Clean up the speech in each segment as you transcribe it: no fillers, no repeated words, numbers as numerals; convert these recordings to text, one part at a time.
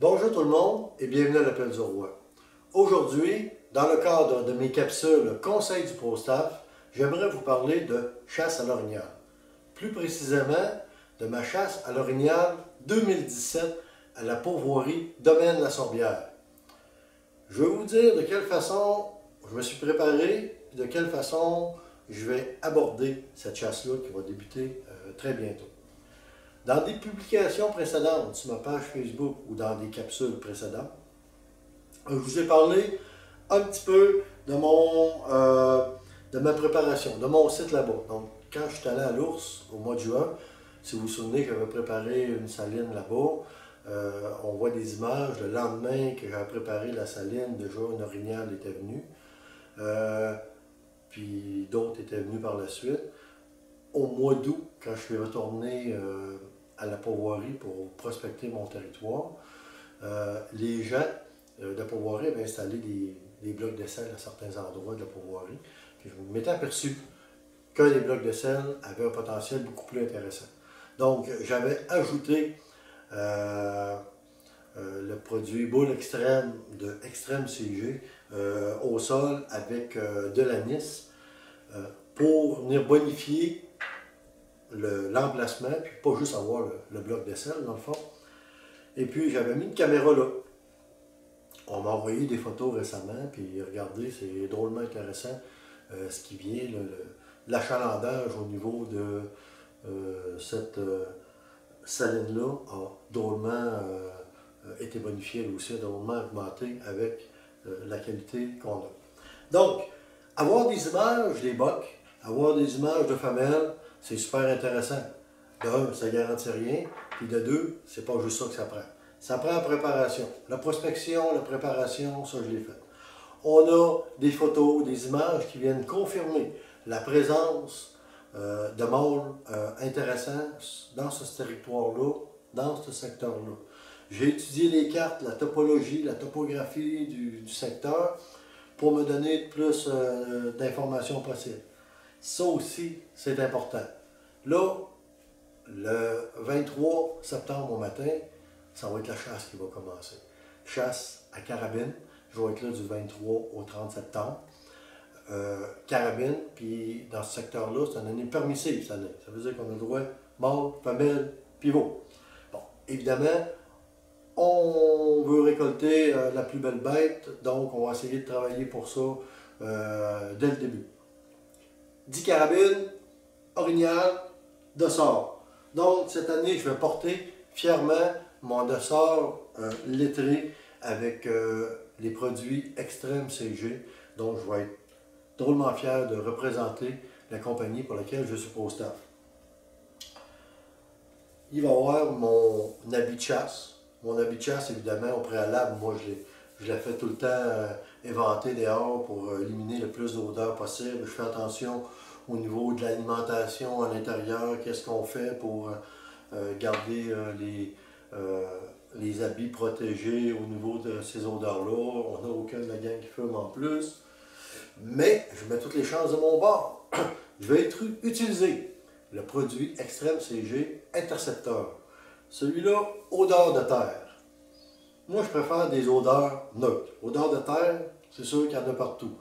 Bonjour tout le monde et bienvenue à l'Appel du Roi. Aujourd'hui, dans le cadre de mes capsules Conseil du Pro-Staff, j'aimerais vous parler de chasse à l'orignal. Plus précisément, de ma chasse à l'orignal 2017 à la pourvoirie Domaine La Sorbière. Je vais vous dire de quelle façon je me suis préparé et de quelle façon je vais aborder cette chasse-là qui va débuter très bientôt. Dans des publications précédentes sur ma page Facebook ou dans des capsules précédentes, je vous ai parlé un petit peu de de ma préparation, de mon site là-bas. Donc, quand je suis allé à l'ours au mois de juin, si vous vous souvenez, j'avais préparé une saline là-bas. On voit des images. Le lendemain que j'avais préparé la saline, déjà un orignal était venu. Puis d'autres étaient venus par la suite. Au mois d'août, quand je suis retourné à la pourvoirie pour prospecter mon territoire, les gens de la pourvoirie avaient installé des blocs de sel à certains endroits de la pourvoirie. Puis je m'étais aperçu que les blocs de sel avaient un potentiel beaucoup plus intéressant. Donc, j'avais ajouté le produit boule extrême de Extrême CG au sol avec de l'anis pour venir bonifier l'emplacement, puis pas juste avoir le bloc de sel dans le fond. Et puis j'avais mis une caméra là. On m'a envoyé des photos récemment, puis regardez, c'est drôlement intéressant ce qui vient, l'achalandage au niveau de cette saline-là a drôlement été bonifié, elle aussi a drôlement augmenté avec la qualité qu'on a. Donc, avoir des images des bocs, avoir des images de femelles, c'est super intéressant. De un, ça ne garantit rien. Puis de deux, c'est pas juste ça que ça prend. Ça prend la préparation. La prospection, la préparation, ça je l'ai fait. On a des photos, des images qui viennent confirmer la présence de mâles intéressants dans ce territoire-là, dans ce secteur-là. J'ai étudié les cartes, la topologie, la topographie du secteur pour me donner plus d'informations possibles. Ça aussi, c'est important. Là, le 23 septembre au matin, ça va être la chasse qui va commencer. Chasse à carabine. Je vais être là du 23 au 30 septembre. Carabine, puis dans ce secteur-là, c'est une année permissive cette année. Ça veut dire qu'on a le droit mâle, femelle, pivot. Bon, évidemment, on veut récolter la plus belle bête, donc on va essayer de travailler pour ça dès le début. 10 carabines, orignal, dossard. Donc cette année, je vais porter fièrement mon dossard lettré avec les produits Extrême CG. Donc je vais être drôlement fier de représenter la compagnie pour laquelle je suis pro-staff. Il va y avoir mon habit de chasse. Mon habit de chasse, évidemment, au préalable, moi je l'ai fait tout le temps éventer dehors pour éliminer le plus d'odeur possible. Je fais attention au niveau de l'alimentation à l'intérieur, qu'est-ce qu'on fait pour garder les habits protégés au niveau de ces odeurs-là. On n'a aucun de la gang qui fume en plus. Mais je mets toutes les chances de mon bord. Je vais utiliser le produit Extrême CG Intercepteur. Celui-là, odeur de terre. Moi, je préfère des odeurs neutres. Odeur de terre, c'est sûr qu'il y en a partout.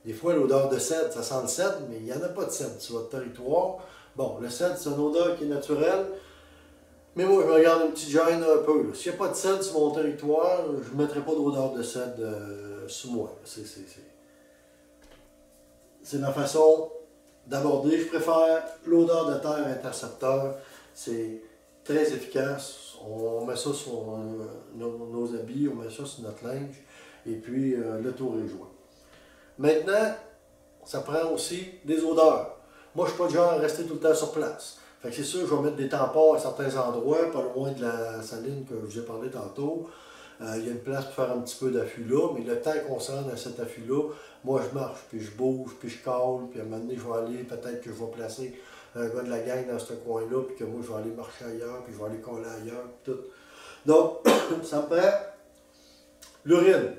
Des fois, l'odeur de cèdre, ça sent le cèdre, mais il n'y en a pas de cèdre sur votre territoire. Bon, le cèdre, c'est une odeur qui est naturelle. Mais moi, je me regarde une petite gêne un peu. S'il n'y a pas de cèdre sur mon territoire, je ne mettrai pas d'odeur de cèdre sur moi. C'est ma façon d'aborder. Je préfère l'odeur de terre intercepteur. C'est très efficace. On met ça sur nos habits, on met ça sur notre linge. Et puis, le tour est joué. Maintenant, ça prend aussi des odeurs. Moi, je ne suis pas du genre à rester tout le temps sur place. Fait que c'est sûr, je vais mettre des tampons à certains endroits, pas loin de la saline que je vous ai parlé tantôt. Il y a une place pour faire un petit peu d'affût là, mais le temps qu'on se rende à cet affût-là, moi je marche, puis je bouge, puis je cale, puis à un moment donné, je vais aller, peut-être que je vais placer un gars de la gang dans ce coin-là, puis que moi je vais aller marcher ailleurs, puis je vais aller coller ailleurs, puis tout. Donc, ça me prend l'urine.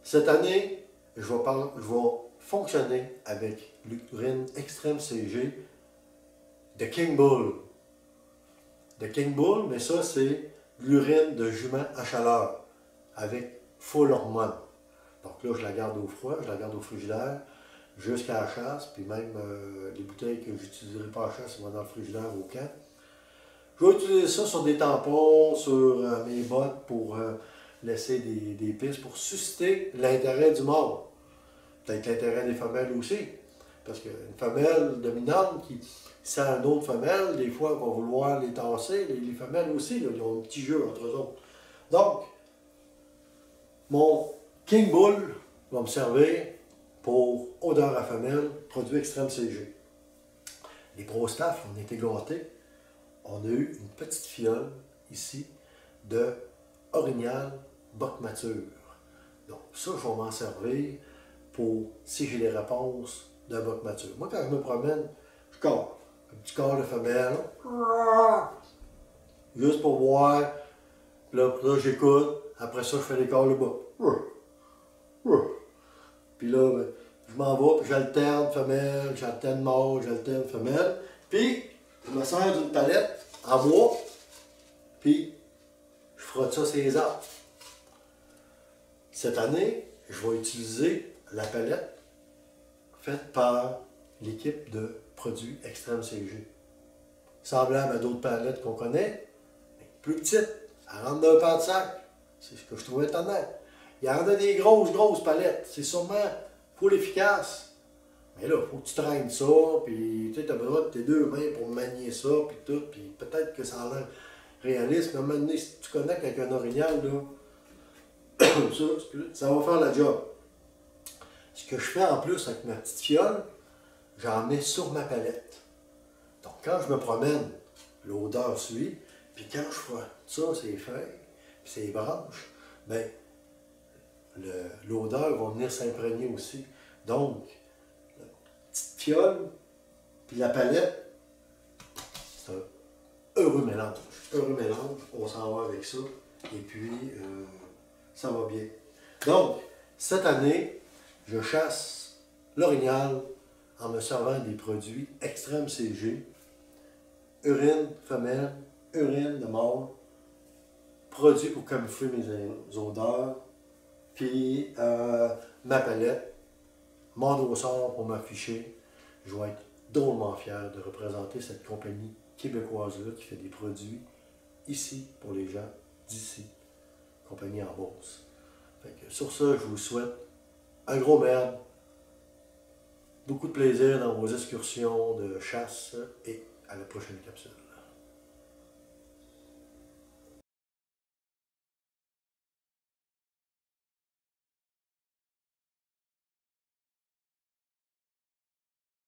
Cette année, je vais fonctionner avec l'urine Extrême CG de King Bull. De King Bull, mais ça c'est de l'urine de jument à chaleur avec full hormone. Donc là, je la garde au froid, je la garde au frigidaire jusqu'à la chasse, puis même les bouteilles que je n'utiliserai pas à la chasse, elles vont dans le frigidaire au camp. Je vais utiliser ça sur des tampons, sur mes bottes pour laisser des pistes, pour susciter l'intérêt du mâle. Peut-être l'intérêt des femelles aussi. Parce qu'une femelle dominante qui sent une autre femelle, des fois, va vouloir les tasser. Les femelles aussi, là, ils ont un petit jeu entre eux autres. Donc, mon King Bull va me servir pour odeur à femelle, produit extrême CG. Les Pro Staff, on a été gâtés. On a eu une petite fiole ici de Orignal Boc mature. Donc, ça, je vais m'en servir pour si j'ai les réponses d'un boc mature. Moi, quand je me promène, je corps. Un petit corps de femelle. Juste pour voir. Là j'écoute. Après ça, je fais les corps le bas. Puis là, ben, je m'en vais, puis j'alterne femelle, j'alterne mâle, j'alterne femelle. Puis, je me sers d'une palette en bois. Puis, je frotte ça sur les arbres. Cette année, je vais utiliser la palette faite par l'équipe de produits Extrême CG. Semblable à d'autres palettes qu'on connaît, mais plus petites, à rentre d'un pan de sac. C'est ce que je trouvais étonnant. Il y en a des grosses palettes. C'est sûrement full efficace. Mais là, il faut que tu traînes ça, puis tu as besoin de tes deux mains pour manier ça, puis tout, puis peut-être que ça a l'air réaliste, mais à un moment donné, si tu connectes avec un orignal, là, ça va faire la job. Ce que je fais en plus avec ma petite fiole, j'en mets sur ma palette. Donc quand je me promène, l'odeur suit, puis quand je frotte ça, ces feuilles, puis ces branches, bien, l'odeur va venir s'imprégner aussi. Donc, la petite fiole, puis la palette, c'est un heureux mélange. Heureux mélange, on s'en va avec ça, et puis ça va bien. Donc, cette année, je chasse l'orignal en me servant des produits Extrême CG, urine femelle, urine de mâle, produits pour camoufler mes odeurs, puis ma palette, mon dossard pour m'afficher. Je vais être drôlement fier de représenter cette compagnie québécoise-là qui fait des produits ici pour les gens d'ici, compagnie en Beauce. Fait que sur ça, je vous souhaite un gros merde, beaucoup de plaisir dans vos excursions de chasse et à la prochaine capsule.